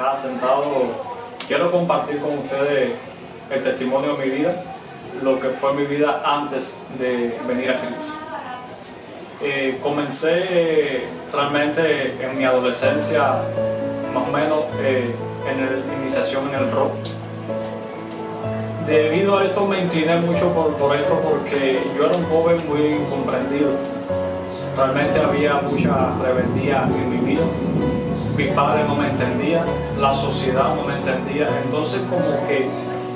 está sentado, quiero compartir con ustedes el testimonio de mi vida, lo que fue mi vida antes de venir a Cristo. Comencé realmente en mi adolescencia, más o menos en la iniciación en el rock. Debido a esto me incliné mucho por esto porque yo era un joven muy incomprendido. Realmente había mucha rebeldía en mi vida. Mis padres no me entendían, la sociedad no me entendía. Entonces como que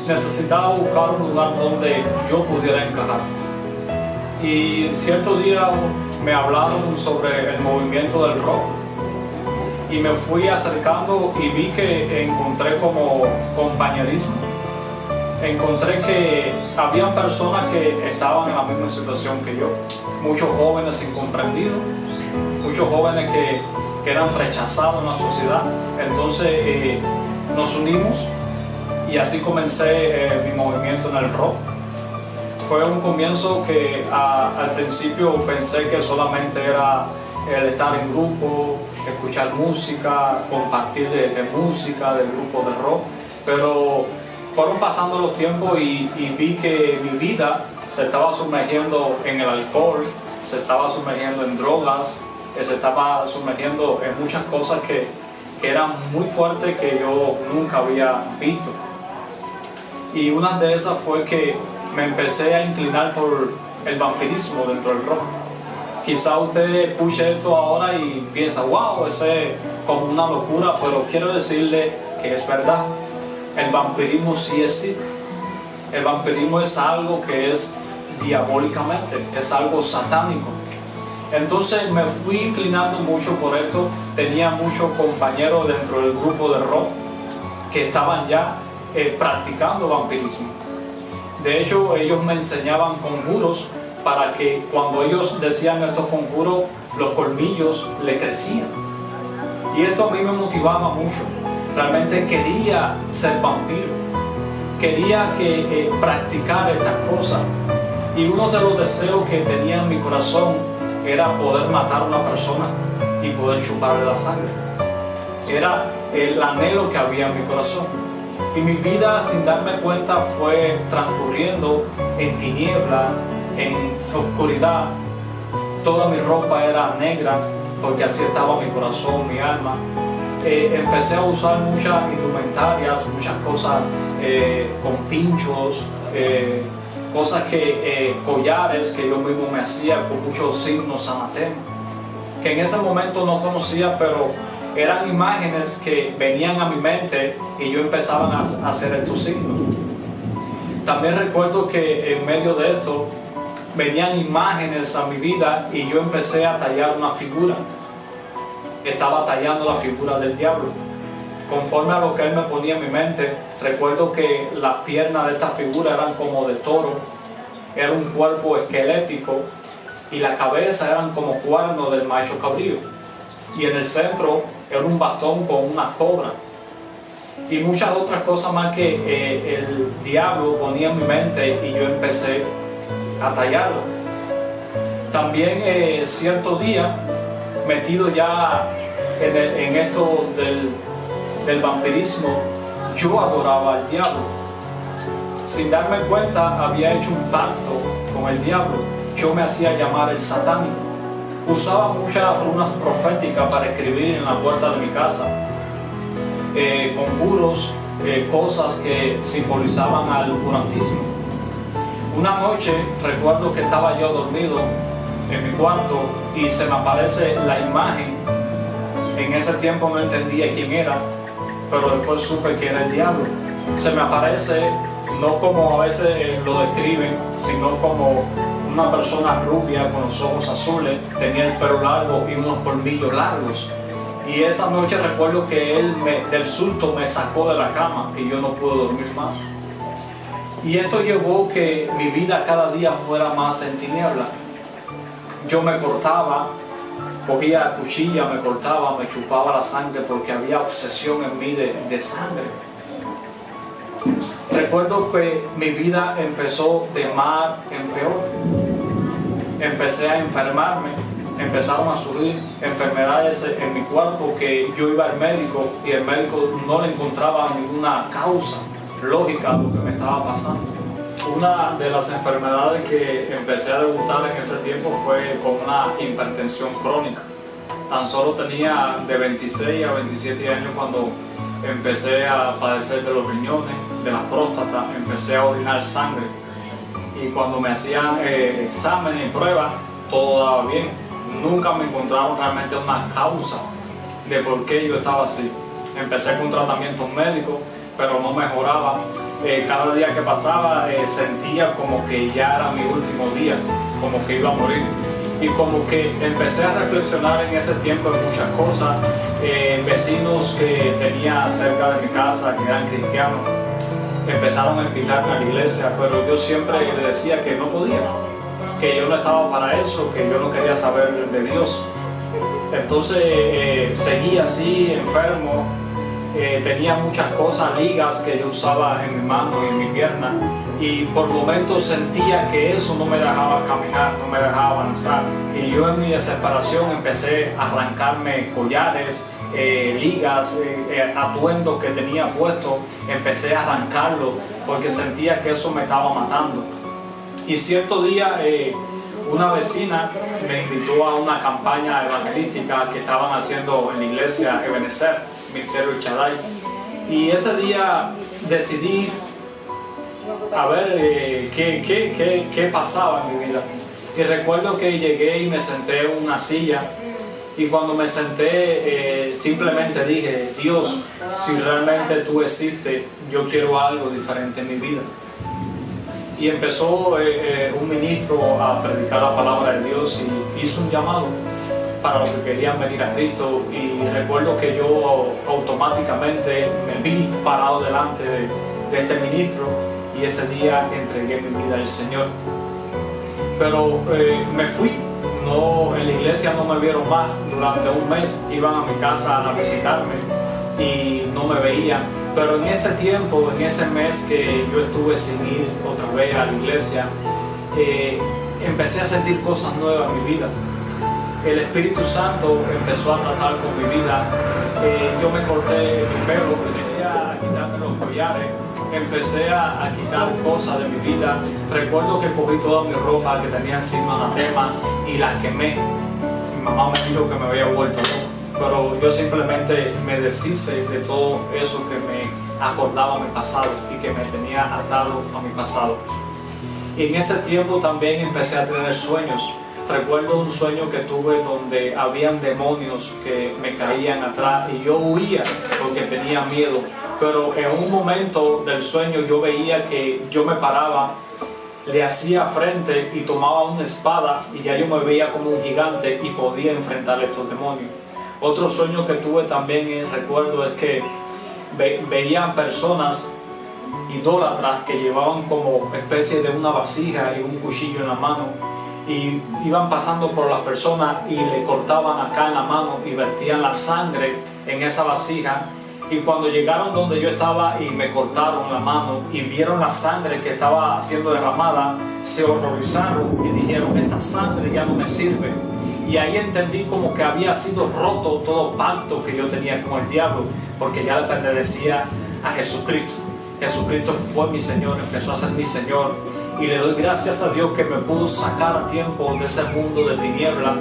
necesitaba buscar un lugar donde yo pudiera encajar. Y cierto día me hablaron sobre el movimiento del rock. Y me fui acercando y vi que encontré como compañerismo. Encontré que había personas que estaban en la misma situación que yo, muchos jóvenes incomprendidos, muchos jóvenes que eran rechazados en la sociedad. Entonces nos unimos y así comencé mi movimiento en el rock. Fue un comienzo que al principio pensé que solamente era el estar en grupo, escuchar música, compartir de música, del grupo de rock, pero fueron pasando los tiempos y vi que mi vida se estaba sumergiendo en el alcohol, se estaba sumergiendo en drogas, se estaba sumergiendo en muchas cosas que eran muy fuertes que yo nunca había visto. Y una de esas fue que me empecé a inclinar por el vampirismo dentro del rock. Quizá usted escuche esto ahora y piensa, wow, eso es como una locura, pero quiero decirle que es verdad. El vampirismo sí existe. El vampirismo es algo que es diabólicamente, es algo satánico. Entonces me fui inclinando mucho por esto. Tenía muchos compañeros dentro del grupo de rock que estaban ya practicando vampirismo. De hecho, ellos me enseñaban conjuros para que cuando ellos decían estos conjuros, los colmillos le crecían. Y esto a mí me motivaba mucho. Realmente quería ser vampiro, quería practicar estas cosas. Y uno de los deseos que tenía en mi corazón era poder matar a una persona y poder chuparle la sangre. Era el anhelo que había en mi corazón. Y mi vida, sin darme cuenta, fue transcurriendo en tiniebla, en oscuridad. Toda mi ropa era negra porque así estaba mi corazón, mi alma. Empecé a usar muchas indumentarias, muchas cosas con pinchos, cosas collares que yo mismo me hacía con muchos signos anatemas, que en ese momento no conocía, pero eran imágenes que venían a mi mente y yo empezaba a hacer estos signos. También recuerdo que en medio de esto venían imágenes a mi vida y yo empecé a tallar una figura. Estaba tallando la figura del diablo. Conforme a lo que él me ponía en mi mente, recuerdo que las piernas de esta figura eran como de toro, era un cuerpo esquelético y la cabeza eran como cuernos del macho cabrío. Y en el centro era un bastón con una cobra. Y muchas otras cosas más que el diablo ponía en mi mente y yo empecé a tallarlo. También cierto día, metido ya en esto del vampirismo, yo adoraba al diablo. Sin darme cuenta, había hecho un pacto con el diablo. Yo me hacía llamar el satánico. Usaba muchas runas proféticas para escribir en la puerta de mi casa, conjuros, cosas que simbolizaban al oscurantismo. Una noche recuerdo que estaba yo dormido en mi cuarto y se me aparece la imagen. En ese tiempo no entendía quién era, pero después supe que era el diablo. Se me aparece no como a veces lo describen, sino como una persona rubia con los ojos azules, tenía el pelo largo y unos colmillos largos. Y esa noche recuerdo que él del susto me sacó de la cama y yo no pude dormir más. Y esto llevó que mi vida cada día fuera más en tiniebla. Yo me cortaba, cogía cuchilla, me cortaba, me chupaba la sangre porque había obsesión en mí de sangre. Recuerdo que mi vida empezó de mal en peor. Empecé a enfermarme, empezaron a surgir enfermedades en mi cuerpo que yo iba al médico y el médico no le encontraba ninguna causa lógica a lo que me estaba pasando. Una de las enfermedades que empecé a debutar en ese tiempo fue con una hipertensión crónica. Tan solo tenía de 26 a 27 años cuando empecé a padecer de los riñones, de la próstata, empecé a orinar sangre. Y cuando me hacían exámenes y pruebas, todo daba bien. Nunca me encontraron realmente una causa de por qué yo estaba así. Empecé con tratamientos médicos, pero no mejoraba. Cada día que pasaba sentía como que ya era mi último día, como que iba a morir. Y como que empecé a reflexionar en ese tiempo en muchas cosas. Vecinos que tenía cerca de mi casa, que eran cristianos, empezaron a invitarme a la iglesia, pero yo siempre le decía que no podía, que yo no estaba para eso, que yo no quería saber de Dios. Entonces seguí así, enfermo. Tenía muchas cosas, ligas que yo usaba en mi mano y en mi pierna, y por momentos sentía que eso no me dejaba caminar, no me dejaba avanzar, y yo en mi desesperación empecé a arrancarme collares, ligas, atuendos que tenía puesto, empecé a arrancarlo porque sentía que eso me estaba matando. Y cierto día una vecina me invitó a una campaña evangelística que estaban haciendo en la iglesia Ebenezer, Ministerio El Shaddai, y ese día decidí a ver qué pasaba en mi vida. Y recuerdo que llegué y me senté en una silla, y cuando me senté simplemente dije: Dios, si realmente tú existes, yo quiero algo diferente en mi vida. Y empezó un ministro a predicar la palabra de Dios y hizo un llamado para los que querían venir a Cristo, y recuerdo que yo automáticamente me vi parado delante de este ministro, y ese día entregué mi vida al Señor. Pero me fui, en la iglesia no me vieron más durante un mes, iban a mi casa a visitarme y no me veían, pero en ese tiempo, en ese mes que yo estuve sin ir otra vez a la iglesia, empecé a sentir cosas nuevas en mi vida. El Espíritu Santo empezó a tratar con mi vida. Yo me corté mi pelo, empecé a quitarme los collares, empecé a quitar cosas de mi vida. Recuerdo que cogí toda mi ropa que tenía encima anatema y la quemé. Mi mamá me dijo que me había vuelto loco, pero yo simplemente me deshice de todo eso que me acordaba mi pasado y que me tenía atado a mi pasado. Y en ese tiempo también empecé a tener sueños. Recuerdo un sueño que tuve donde habían demonios que me caían atrás y yo huía porque tenía miedo, pero en un momento del sueño yo veía que yo me paraba, le hacía frente y tomaba una espada, y ya yo me veía como un gigante y podía enfrentar a estos demonios. Otro sueño que tuve también, recuerdo, es que veían personas idólatras que llevaban como especie de una vasija y un cuchillo en la mano, y iban pasando por las personas y le cortaban acá en la mano y vertían la sangre en esa vasija. Y cuando llegaron donde yo estaba y me cortaron la mano y vieron la sangre que estaba siendo derramada, se horrorizaron y dijeron: esta sangre ya no me sirve. Y ahí entendí como que había sido roto todo pacto que yo tenía con el diablo, porque ya le pertenecía a Jesucristo. Jesucristo fue mi Señor, empezó a ser mi Señor, y le doy gracias a Dios que me pudo sacar a tiempo de ese mundo de tinieblas,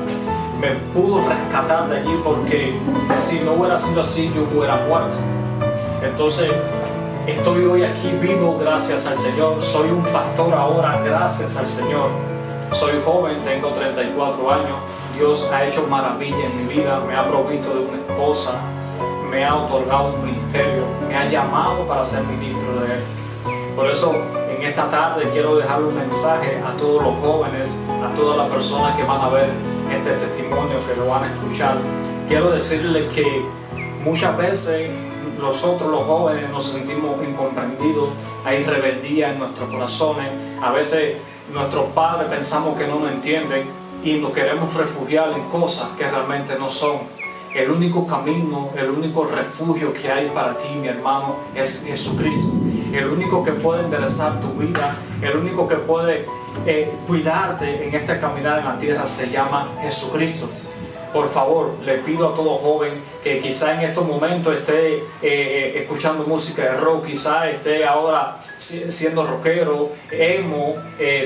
me pudo rescatar de allí, porque si no hubiera sido así yo hubiera muerto. Entonces estoy hoy aquí vivo gracias al Señor, soy un pastor ahora gracias al Señor, soy joven, tengo 34 años, Dios ha hecho maravilla en mi vida, me ha provisto de una esposa, me ha otorgado un ministerio, me ha llamado para ser ministro de Él. Por eso en esta tarde quiero dejar un mensaje a todos los jóvenes, a todas las personas que van a ver este testimonio, que lo van a escuchar. Quiero decirles que muchas veces nosotros los jóvenes nos sentimos incomprendidos, hay rebeldía en nuestros corazones, a veces nuestros padres pensamos que no nos entienden y nos queremos refugiar en cosas que realmente no son. El único camino, el único refugio que hay para ti, mi hermano, es Jesucristo. El único que puede enderezar tu vida, el único que puede cuidarte en esta caminada en la tierra se llama Jesucristo. Por favor, le pido a todo joven que quizá en estos momentos esté escuchando música de rock, quizá esté ahora siendo rockero, emo,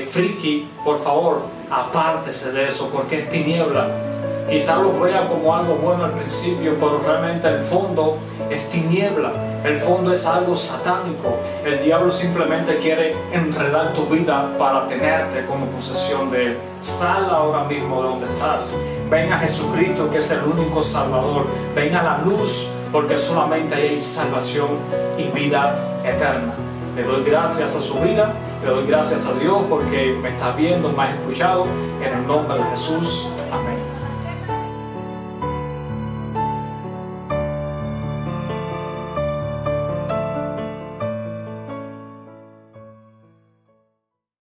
friki, por favor, apártese de eso porque es tiniebla. Quizá lo vea como algo bueno al principio, pero realmente el fondo es tiniebla. El fondo es algo satánico. El diablo simplemente quiere enredar tu vida para tenerte como posesión de él. Sal ahora mismo de donde estás. Ven a Jesucristo, que es el único Salvador. Ven a la luz, porque solamente hay salvación y vida eterna. Le doy gracias a su vida, le doy gracias a Dios porque me está viendo, me ha escuchado. En el nombre de Jesús. Amén.